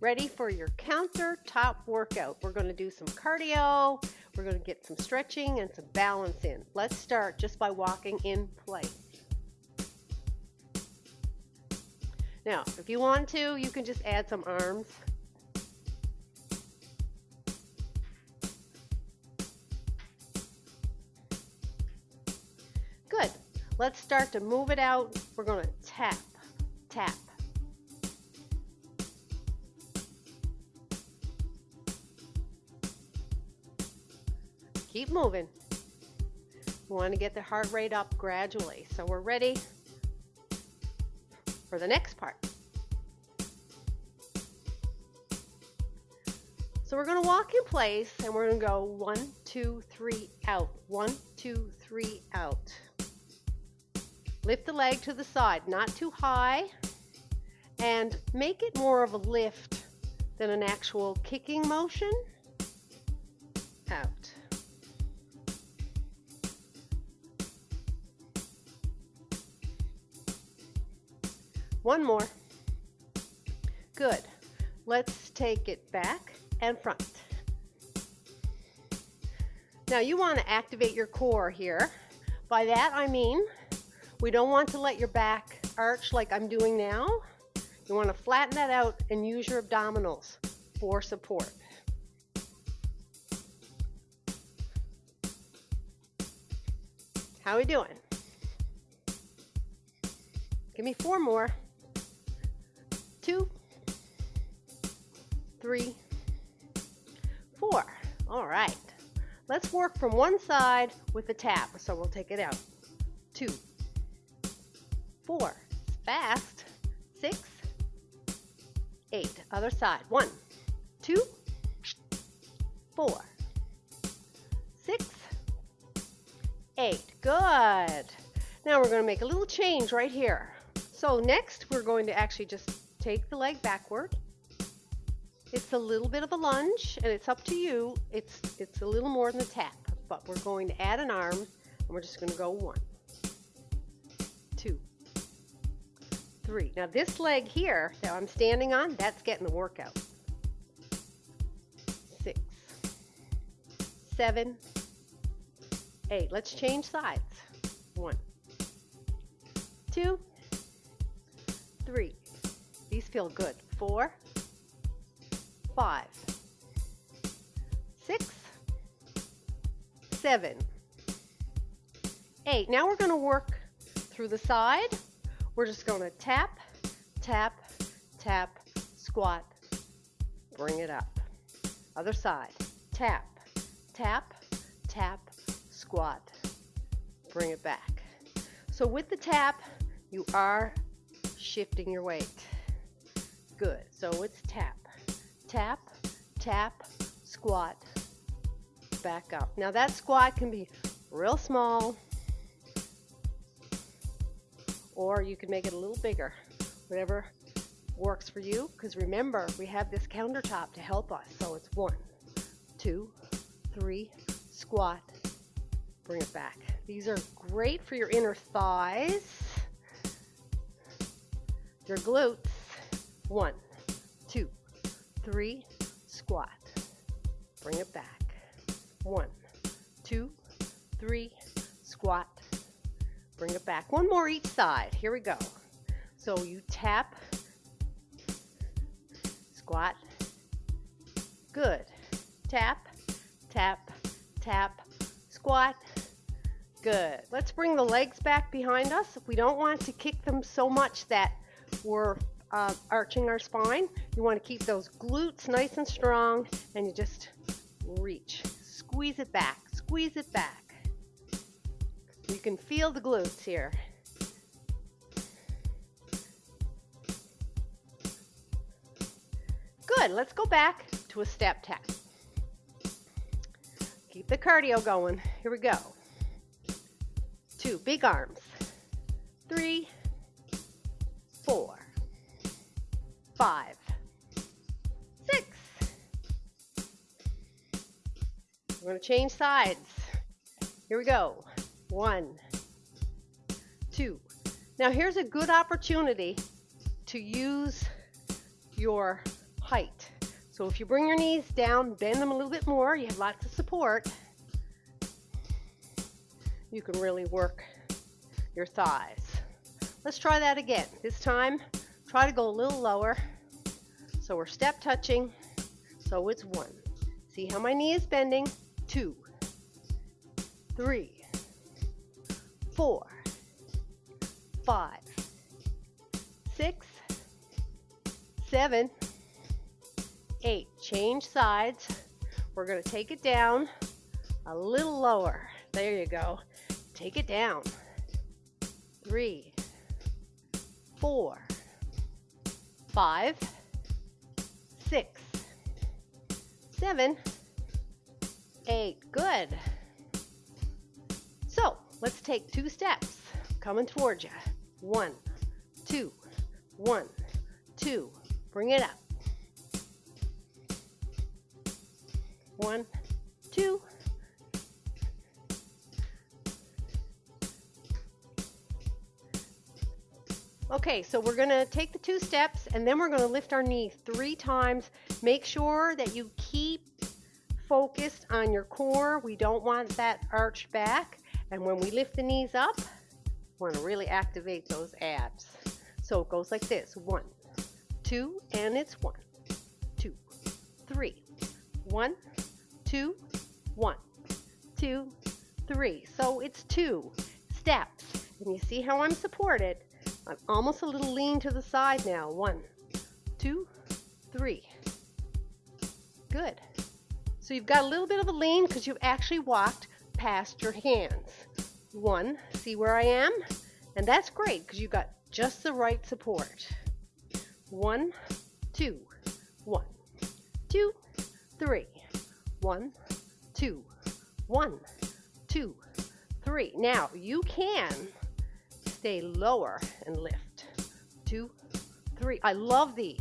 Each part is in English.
ready for your countertop workout. We're going to do some cardio, we're going to get some stretching and some balance in. Let's start just by walking in place. Now, if you want to, you can just add some arms. Good. Let's start to move it out. We're going to tap, tap. Keep moving. We want to get the heart rate up gradually. So we're ready for the next part. So we're going to walk in place and we're going to go 1, 2, 3, out. 1, 2, 3, out. Lift the leg to the side, not too high, and make it more of a lift than an actual kicking motion. Out. One more. Good. Let's take it back and front. Now you want to activate your core here. By that I mean we don't want to let your back arch like I'm doing now. You want to flatten that out and use your abdominals for support. How are we doing? Give me 4 more. 2, 3, 4. All right. Let's work from one side with the tap. So we'll take it out. 2, 4. Fast. 6, 8. Other side. 1, 2, 4, 6, 8. Good. Now we're going to make a little change right here. So next we're going to actually just take the leg backward. It's a little bit of a lunge and it's up to you. It's a little more than a tap, but we're going to add an arm and we're just going to go 1, 2, 3. Now this leg here that I'm standing on, that's getting the workout. 6, 7, 8. Let's change sides. 1, 2, 3. These feel good. 4, 5, 6, 7, 8. Now we're going to work through the side. We're just going to tap, tap, tap, squat, bring it up. Other side. Tap, tap, tap, squat, bring it back. So with the tap, you are shifting your weight. Good. So it's tap, tap, tap, squat, back up. Now that squat can be real small, or you can make it a little bigger, whatever works for you, because remember, we have this countertop to help us. So it's 1, 2, 3, squat, bring it back. These are great for your inner thighs, your glutes. 1, 2, 3, squat, bring it back. 1, 2, 3, squat, bring it back. One more each side. Here we go. So you tap, squat, good. Tap, tap, tap, squat, good. Let's bring the legs back behind us. We don't want to kick them so much that we're arching our spine. You want to keep those glutes nice and strong, and you just reach. Squeeze it back. Squeeze it back. You can feel the glutes here. Good. Let's go back to a step tap. Keep the cardio going. Here we go. 2 big arms. 3, 4, 5, 6. We're going to change sides. Here we go. 1, 2. Now here's a good opportunity to use your height. So if you bring your knees down, bend them a little bit more, you have lots of support, you can really work your thighs. Let's try that again. This time, try to go a little lower. So we're step touching. So it's 1. See how my knee is bending? 2, 3, 4, 5, 6, 7, 8. Change sides. We're going to take it down a little lower. There you go. Take it down. 3, 4, 5, 6, 7, 8. Good. So let's take 2 steps coming towards you. 1, 2, 1, 2. Bring it up. 1, 2. Okay, so we're going to take the 2 steps and then we're going to lift our knee 3 times. Make sure that you keep focused on your core. We don't want that arched back. And when we lift the knees up, we want to really activate those abs. So it goes like this. 1, 2, and it's 1, 2, 3. 1, 2, 1, 2, 3. So it's 2 steps. And you see how I'm supported? I'm almost a little lean to the side now. 1, 2, 3. Good. So you've got a little bit of a lean because you've actually walked past your hands. 1, see where I am? And that's great because you've got just the right support. 1, 2, 1, 2, 3. 1, 2, 1, 2, 3. Now you can stay lower and lift. 2, 3. I love these.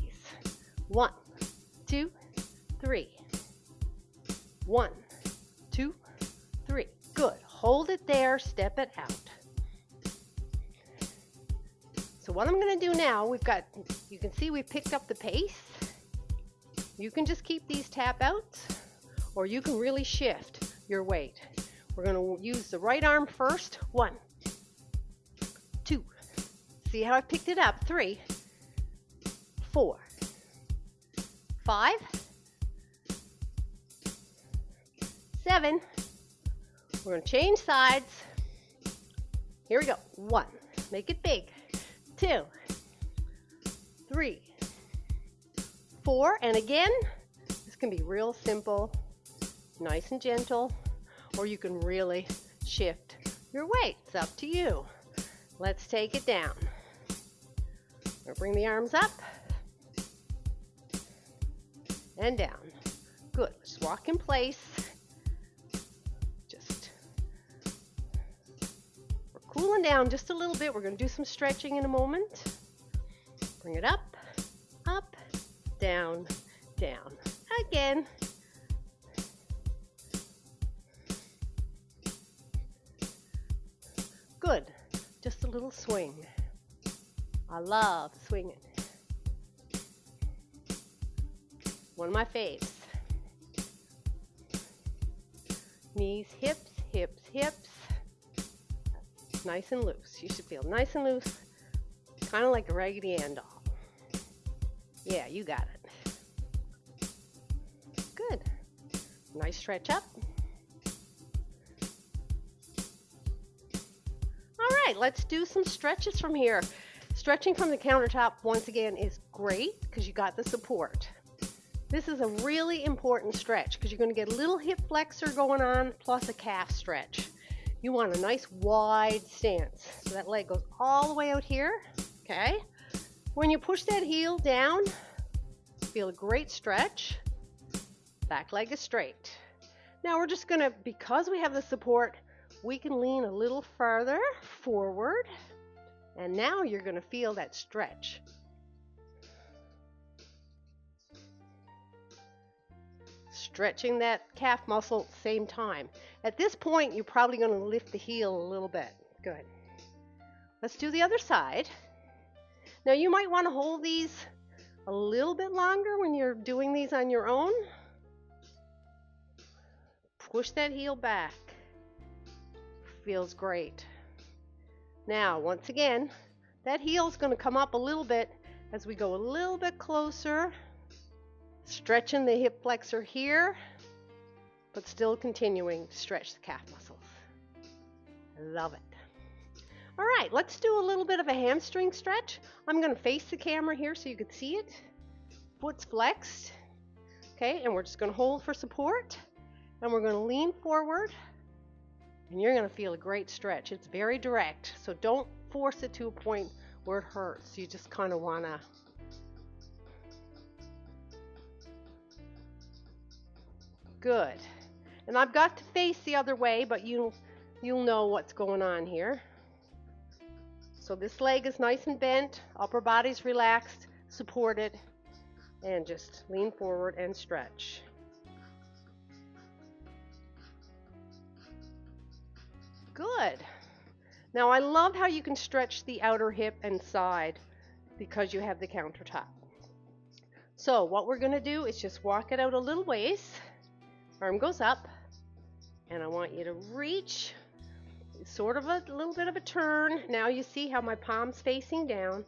1, 2, 3. 1, 2, 3. Good. Hold it there. Step it out. So what I'm going to do now, you can see we picked up the pace. You can just keep these tap outs, or you can really shift your weight. We're going to use the right arm first. 1, 2. See how I picked it up? 3, 4, 5, 7. We're going to change sides. Here we go. 1. Make it big. 2, 3, 4. And again, this can be real simple, nice and gentle, or you can really shift your weight. It's up to you. Let's take it down. We'll bring the arms up and down. Good. Just walk in place. We're cooling down just a little bit. We're going to do some stretching in a moment. Bring it up, up, down, down. Again. Good. Just a little swing. I love swinging. One of my faves. Knees, hips, hips, hips. Nice and loose. You should feel nice and loose. Kind of like a Raggedy Ann doll. Yeah, you got it. Good. Nice stretch up. All right, let's do some stretches from here. Stretching from the countertop, once again, is great because you got the support. This is a really important stretch because you're going to get a little hip flexor going on plus a calf stretch. You want a nice wide stance. So that leg goes all the way out here, okay? When you push that heel down, feel a great stretch. Back leg is straight. Now we're just gonna, because we have the support, we can lean a little farther forward. And now you're gonna feel that stretch. Stretching that calf muscle at the same time. At this point, you're probably going to lift the heel a little bit. Good. Let's do the other side. Now, you might want to hold these a little bit longer when you're doing these on your own. Push that heel back. Feels great. Now, once again, that heel's going to come up a little bit as we go a little bit closer, stretching the hip flexor here, but still continuing to stretch the calf muscles. I love it. All right, let's do a little bit of a hamstring stretch. I'm going to face the camera here so you can see it. Foot's flexed. Okay, and we're just going to hold for support, and we're going to lean forward, and you're going to feel a great stretch. It's very direct, so don't force it to a point where it hurts. You just kind of want to good. And I've got to face the other way, but you'll know what's going on here. So this leg is nice and bent, upper body's relaxed, supported, and just lean forward and stretch. Good. Now I love how you can stretch the outer hip and side because you have the countertop. So what we're going to do is just walk it out a little ways. Arm goes up, and I want you to reach, sort of a little bit of a turn. Now you see how my palm's facing down.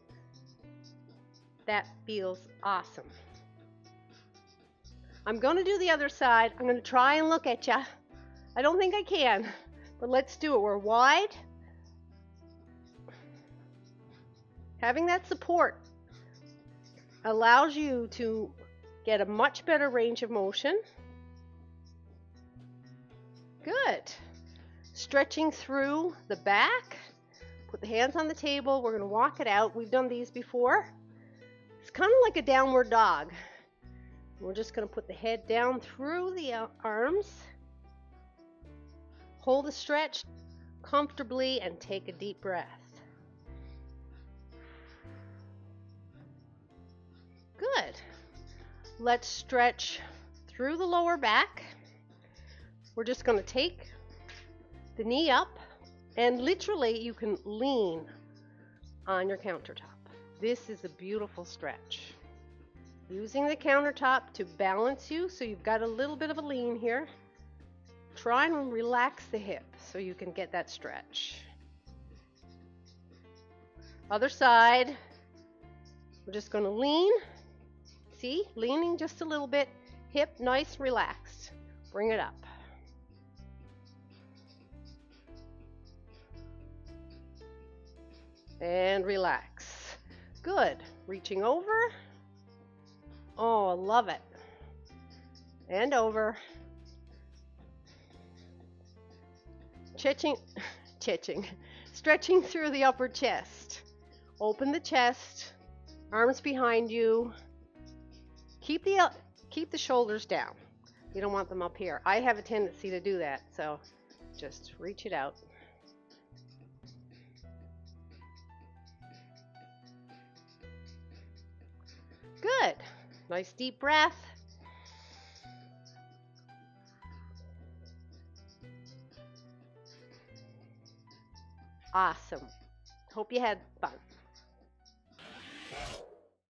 That feels awesome. I'm going to do the other side. I'm going to try and look at you. I don't think I can, but let's do it. We're wide. Having that support allows you to get a much better range of motion. Good. Stretching through the back. Put the hands on the table. We're going to walk it out. We've done these before. It's kind of like a downward dog. We're just going to put the head down through the arms. Hold the stretch comfortably and take a deep breath. Good. Let's stretch through the lower back. We're just going to take the knee up, and literally you can lean on your countertop. This is a beautiful stretch. Using the countertop to balance you, so you've got a little bit of a lean here. Try and relax the hip so you can get that stretch. Other side. We're just going to lean. See, leaning just a little bit. Hip nice, relaxed. Bring it up. And relax. Good. Reaching over. Oh, I love it. And over. Stretching through the upper chest. Open the chest. Arms behind you. Keep the shoulders down. You don't want them up here. I have a tendency to do that, so just reach it out. Good. Nice deep breath. Awesome. Hope you had fun.